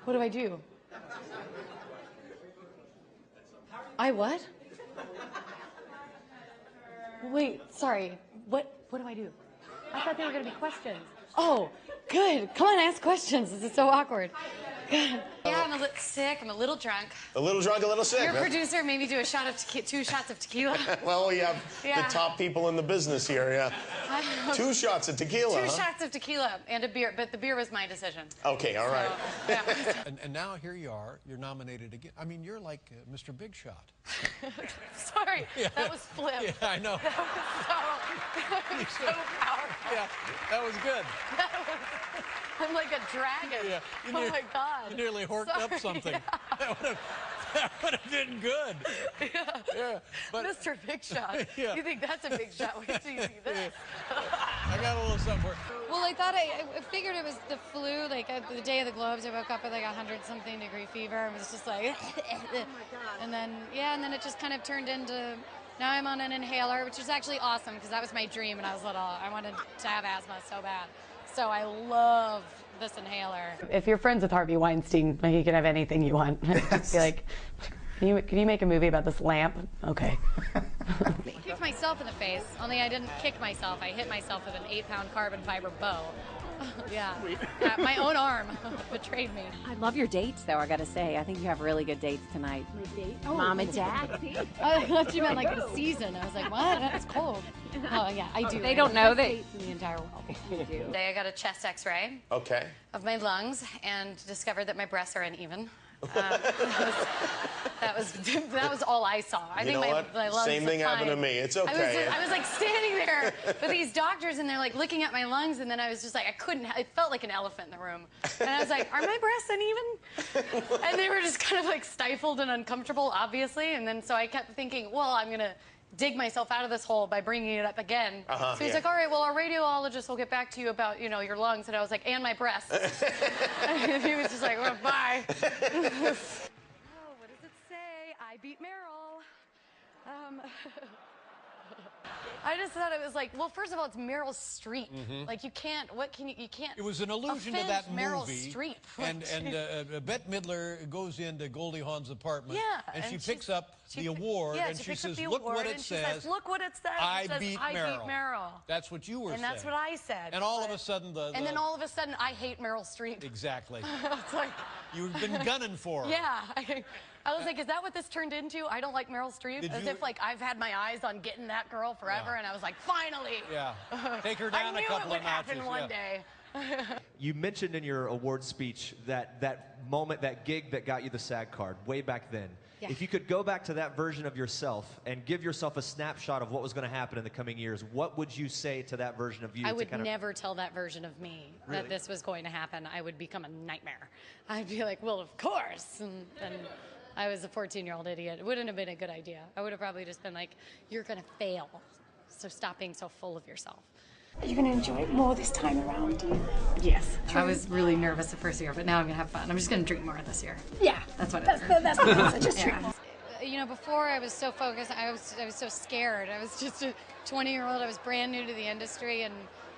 What do I do? I what? Wait, sorry. What do I do? I thought they were going to be questions. Oh, good. Come on, ask questions. This is so awkward. Good. Yeah, I'm a little sick. I'm a little drunk. A little drunk, a little sick. Your producer made me do a shot of 2 shots of tequila. Well, we have the top people in the business here, yeah. 2 shots of tequila, 2 shots of tequila and a beer, but the beer was my decision. Okay, all right. Yeah. And now here you are. You're nominated again. I mean, you're like Mr. Big Shot. Sorry, that was flip. Yeah, I know. That was so powerful. Yeah, that was good. I'm like a dragon. Yeah, oh my God. You nearly horked up something. Yeah. That would have been good. Yeah. But, Mr. Big Shot. Yeah. You think that's a big shot? Wait till you see this. I got a little something for you. Well, I figured it was the flu. Like the day of the Globes, I woke up with like 100-something degree fever and was just like, oh my God. And then it just kind of turned into. Now I'm on an inhaler, which is actually awesome because that was my dream when I was little. I wanted to have asthma so bad. So I love this inhaler. If you're friends with Harvey Weinstein, you can have anything you want. Just be like, can you make a movie about this lamp? Okay. I kicked myself in the face, only I didn't kick myself. I hit myself with an 8-pound carbon fiber bow. Yeah. My own arm betrayed me. I love your dates, though, I gotta say. I think you have really good dates tonight. My date? Oh, Mom and Dad. I thought you meant like the season. I was like, what? That's cold. Oh, yeah, I do. They don't know that. Dates in the entire world. You do. Today I got a chest x-ray of my lungs and discovered that my breasts are uneven. That was all I saw. I think my lungs Same thing happened to me. It's okay. I was like standing there with these doctors and they're like looking at my lungs and then I was just like, it felt like an elephant in the room. And I was like, are my breasts uneven? And they were just kind of like stifled and uncomfortable, obviously. And then so I kept thinking, well, I'm going to dig myself out of this hole by bringing it up again. So he's like, all right, well, our radiologist will get back to you about, your lungs. And I was like, and my breasts. And he was just like, well, bye. Oh, what does it say? I beat Meryl. I just thought it was like, well, first of all, it's Meryl Streep. Like, you can't. It was an allusion to that Meryl movie. Streep. And Bette Midler goes into Goldie Hawn's apartment. Yeah, and she picks up the award, and she says, "Look what it says." Look what it says. I beat Meryl. That's what you were saying. And that's what I said. And all of a sudden, then all of a sudden, I hate Meryl Streep. Exactly. It's like you've been gunning for her. Yeah. I was like, is that what this turned into? I don't like Meryl Streep? If, like, I've had my eyes on getting that girl forever, and I was like, finally! Yeah. Take her down a couple of notches. I knew it would happen one day. You mentioned in your award speech that moment, that gig that got you the SAG card, way back then. Yeah. If you could go back to that version of yourself and give yourself a snapshot of what was going to happen in the coming years, what would you say to that version of you? I would never tell that version of me that this was going to happen. I would become a nightmare. I'd be like, well, of course. And I was a 14-year-old idiot. It wouldn't have been a good idea. I would have probably just been like, you're going to fail. So stop being so full of yourself. Are you going to enjoy it more this time around? Yes. I was really nervous the first year, but now I'm going to have fun. I'm just going to drink more this year. Yeah. That's what that's the answer. Just drink more. Before I was so focused, I was so scared. I was just a 20-year-old. I was brand new to the industry,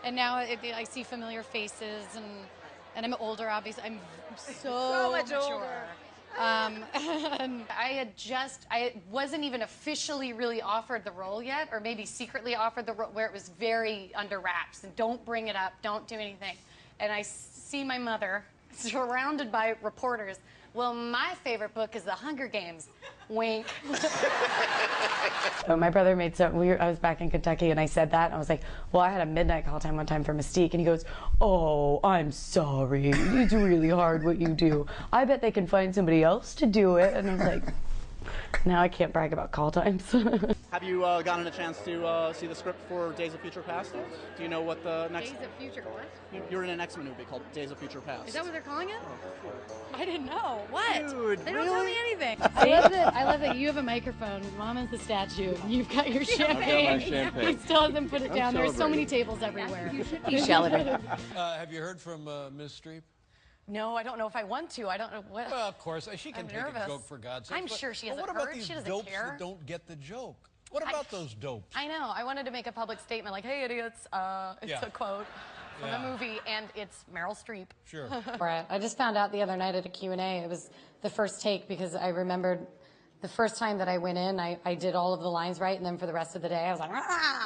and now I see familiar faces, and I'm older, obviously. I'm so much older. And I wasn't even officially really offered the role yet, or maybe secretly offered the role, where it was very under wraps, and don't bring it up, don't do anything. And I see my mother surrounded by reporters. Well, my favorite book is The Hunger Games. Wink. So my brother made I was back in Kentucky and I said that and I was like, well, I had a midnight call time one time for Mystique, and he goes, oh, I'm sorry. It's really hard what you do. I bet they can find somebody else to do it. And I was like, now I can't brag about call times. Have you gotten a chance to see the script for Days of Future Past is? Do you know what the next... Days of Future what? You're in an X-Men movie called Days of Future Past. Is that what they're calling it? I didn't know. What? Dude, they don't tell me anything. I love that you have a microphone. Mom is the statue. You've got your champagne. He still hasn't put it down. There's so many tables everywhere. You should be celebrating. Have you heard from Ms. Streep? No, I don't know if I want to. I don't know what. Well, of course, she can take a joke, for God's sake. I'm sure she hasn't heard. What about these She doesn't care. That don't get the joke? What about those dopes? I know. I wanted to make a public statement like, hey, idiots, it's a quote from a movie, and it's Meryl Streep. Sure. Right. I just found out the other night at a Q&A, it was the first take because I remembered the first time that I went in, I did all of the lines right, and then for the rest of the day, I was like,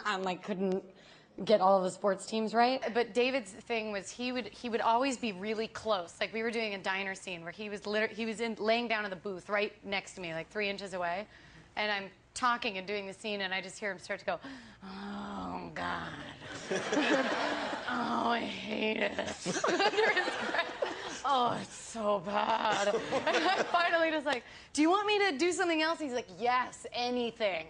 I'm like, couldn't get all of the sports teams right. But David's thing was he would always be really close. Like we were doing a diner scene where he was laying down in the booth right next to me, like 3 inches away, and I'm talking and doing the scene, and I just hear him start to go, oh God, oh I hate it. Under his breath. Oh, it's so bad. And I'm finally just like, do you want me to do something else? He's like, yes, anything.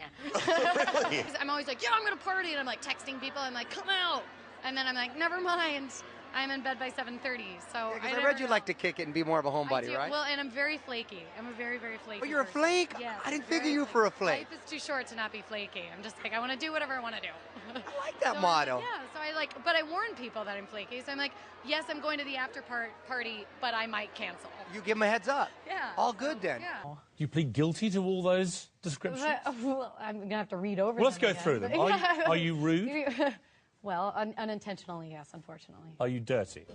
Really? I'm always like, yeah, I'm going to party. And I'm like texting people. I'm like, come out. And then I'm like, never mind. I'm in bed by 7:30. So I read you like to kick it and be more of a homebody, right? Well, and I'm very flaky. I'm a very, very flaky Oh, you're person. a flake? Yes, I didn't figure you for a flake. Life is too short to not be flaky. I'm just like, I want to do whatever I want to do. I like that motto. Yeah, so I like, but I warn people that I'm flaky. So I'm like, yes, I'm going to the after party, but I might cancel. You give them a heads up. Yeah. All good then. Yeah. Do you plead guilty to all those descriptions? Well, I'm going to have to read over Well, let's them go through them. Are you rude? Well, unintentionally, yes, unfortunately. Are you dirty?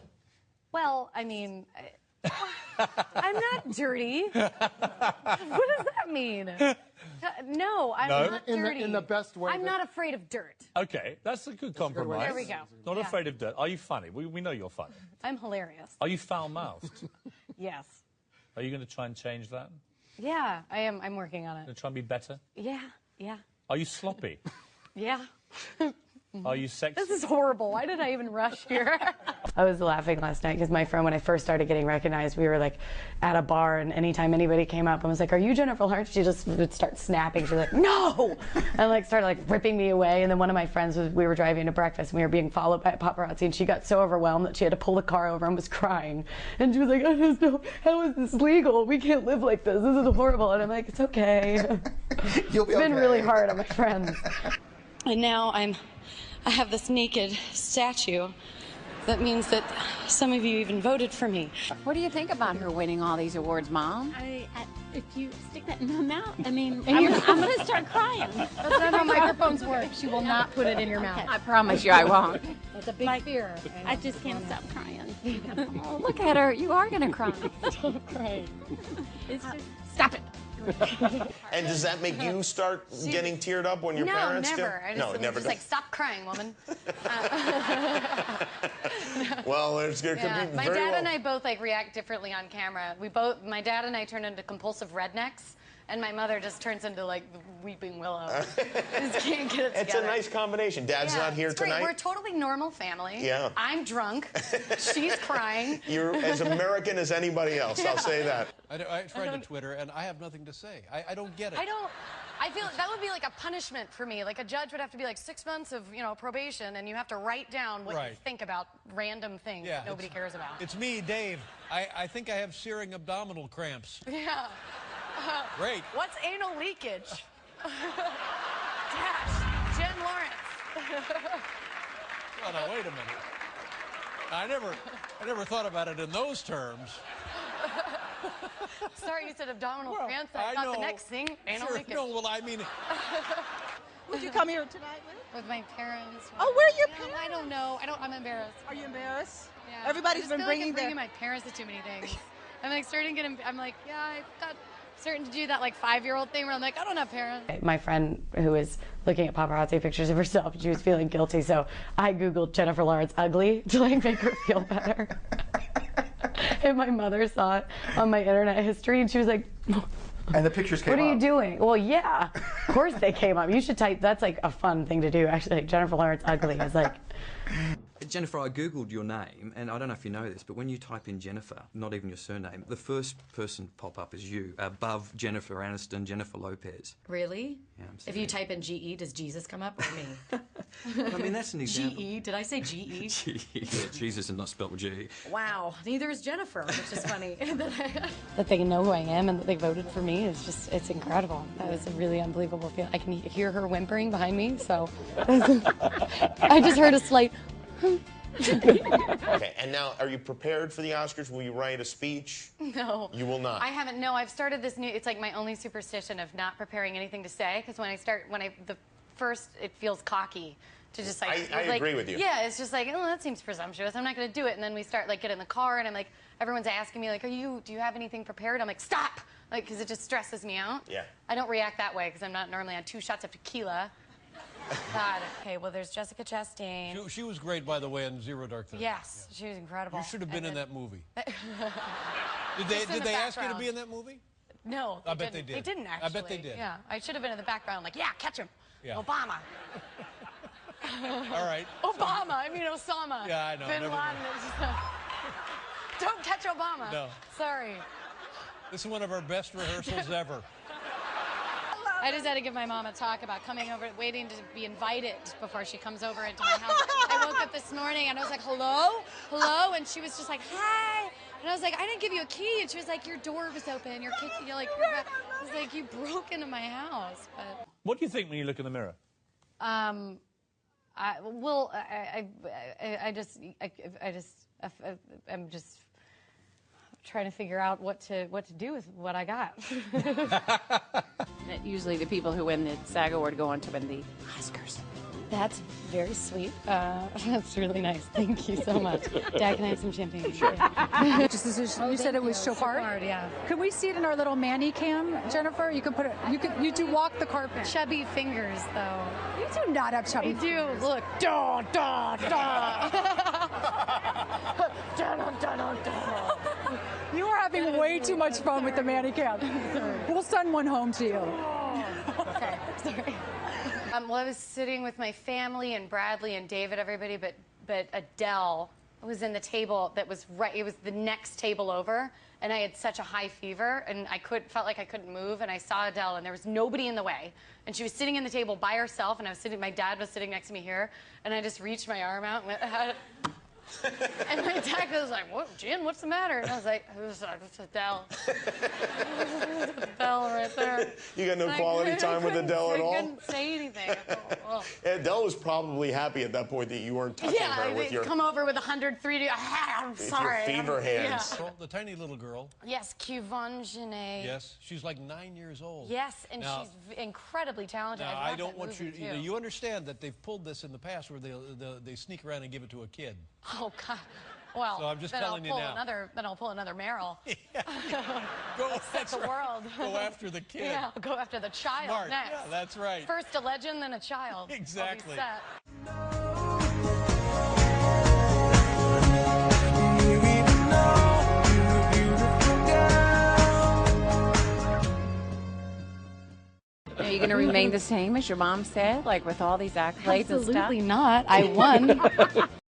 Well, I mean, I'm not dirty. What does that mean? No, I'm not dirty. In the best way. I'm not afraid of dirt. Okay, that's a good compromise. There we go. Not afraid of dirt. Are you funny? We know you're funny. I'm hilarious. Are you foul-mouthed? Yes. Are you going to try and change that? Yeah, I am. I'm working on Going it. to try and be better? Yeah, yeah, Are you sloppy? yeah. Are you sexy? This is horrible. Why did I even rush here? I was laughing last night because my friend, when I first started getting recognized, we were like at a bar, and anytime anybody came up and was like, "Are you Jennifer Lawrence?" she just would start snapping. She's like, "No!" and like started like ripping me away. And then one of my friends we were driving to breakfast, and we were being followed by paparazzi, and she got so overwhelmed that she had to pull the car over and was crying. And she was like, "I just know, how is this legal? We can't live like this. This is horrible." And I'm like, "It's okay." You'll be It's been okay. really hard on my friends. And now I have this naked statue. That means that some of you even voted for me. What do you think about her winning all these awards, Mom? If you stick that in my mouth, I mean, I'm going to start crying. That's not how microphones work. She will not put it in your mouth. I promise you I won't. It's a big fear. I just can't stop crying. Oh, look at her. You are going to cry. Stop crying. It's just, Stop it. And does that make you start getting teared up when your parents do? No, never. No, never. Just like, stop crying, woman. Well, there could be My very dad well. and I both like react differently on camera. My dad and I turn into compulsive rednecks, and my mother just turns into like the weeping willow. Just can't get it together. It's a nice combination. Dad's not here it's great. tonight. We're a totally normal family. Yeah. I'm drunk. She's crying. You're as American as anybody else. I'll say that. I tried to Twitter, and I have nothing to say. I don't get it. I feel that would be like a punishment for me. Like a judge would have to be like 6 months of probation, and you have to write down what you think about random things that nobody cares about. It's me, Dave. I think I have searing abdominal cramps. Yeah. Great. What's anal leakage? Dash. Jen Lawrence. Oh, no, wait a minute. I never thought about it in those terms. Sorry, you said abdominal cramps. I thought the next thing, anal leakage. No, well, I mean... Would you come here tonight with? With my parents. Oh, where are your parents? I don't know. I'm embarrassed. Are you embarrassed? Yeah. Everybody's been bringing my parents to too many things. I'm like starting to get. I'm like, yeah, I've got starting to do that like 5-year-old thing where I'm like, I don't have parents. My friend who was looking at paparazzi pictures of herself, she was feeling guilty, so I Googled Jennifer Lawrence ugly to like make her feel better. And my mother saw it on my internet history, and she was like, And the pictures came up. "What are you doing?" Well, yeah, of course they came up. You should type. That's like a fun thing to do, actually. Like, Jennifer Lawrence ugly is like. Jennifer, I googled your name, and I don't know if you know this, but when you type in Jennifer, not even your surname, the first person pop up is you, above Jennifer Aniston, Jennifer Lopez. Really? Yeah, I'm if you type in GE, does Jesus come up or me? I mean, that's an example. GE? Did I say GE? GE. Yeah, Jesus is not spelled with G. Wow. Neither is Jennifer, which is funny. That they know who I am and that they voted for me is just, it's incredible. That was a really unbelievable feeling. I can hear her whimpering behind me, so I just heard a slight. Okay, and now, are you prepared for the Oscars? Will you write a speech? No. You will not? I haven't. No, I've started this new, it's like my only superstition of not preparing anything to say, because when I start, it feels cocky to just like... I agree with you. Yeah, it's just like, oh, that seems presumptuous. I'm not going to do it. And then we start, like, get in the car, and I'm like, everyone's asking me, like, do you have anything prepared? I'm like, stop! Like, because it just stresses me out. Yeah. I don't react that way because I'm not normally on 2 shots of tequila. God. Okay, well, there's Jessica Chastain. She was great, by the way, in Zero Dark Thirty. Yes, she was incredible. You should have been in that movie. Did they ask you to be in that movie? No, I bet they did. They didn't, actually. I bet they did. Yeah, I should have been in the background, like, yeah, catch him. Yeah. Obama. All right. Obama. I mean, Osama. Yeah, I know. Bin Laden. Don't catch Obama. No. Sorry. This is one of our best rehearsals ever. I just had to give my mom a talk about coming over, waiting to be invited before she comes over into my house. I woke up this morning and I was like, hello? Hello? And she was just like, hi. And I was like, I didn't give you a key. And she was like, your door was open. You're like, I was like, you broke into my house. But What do you think when you look in the mirror? I'm just trying to figure out what to do with what I got. Usually the people who win the SAG Award go on to win the Oscars. That's very sweet. That's really nice. Thank you so much. Dad, can I have some champagne? Sure. You said it was Chopard? Yeah. Could we see it in our little Manny cam, Jennifer? You could put it. You do walk the carpet. Chubby fingers, though. You do not have chubby. I do. Look. Da da da. You are having way too much fun with the Manny cam. We'll send one home to you. Okay. Sorry. Well, I was sitting with my family and Bradley and David, everybody, but Adele was in the table that was right. It was the next table over, and I had such a high fever, and felt like I couldn't move, and I saw Adele, and there was nobody in the way, and she was sitting in the table by herself, and my dad was sitting next to me here, and I just reached my arm out and went, and my dad was like, "What, Jen? What's the matter?" And I was like, "It's Adele." Adele right there. You got no quality time with Adele at all? I couldn't say anything. Adele was probably happy at that point that you weren't touching her with your... come over with 103. I'm sorry. With your fever hands. Yeah. Well, the tiny little girl. Yes, Kuvon Genet. Yes, she's like 9 years old. Yes, and she's incredibly talented. Now, I don't want you... You understand that they've pulled this in the past where they sneak around and give it to a kid. Oh, God. Well, so I'm just telling you now. Then I'll pull another Meryl. Yeah. That's the world. Go after the kid. Yeah, I'll go after the child Smart. next. Yeah, that's right. First a legend, then a child. Exactly. I'll be set. Are you going to remain the same as your mom said, like with all these accolades and stuff? Absolutely not. I won.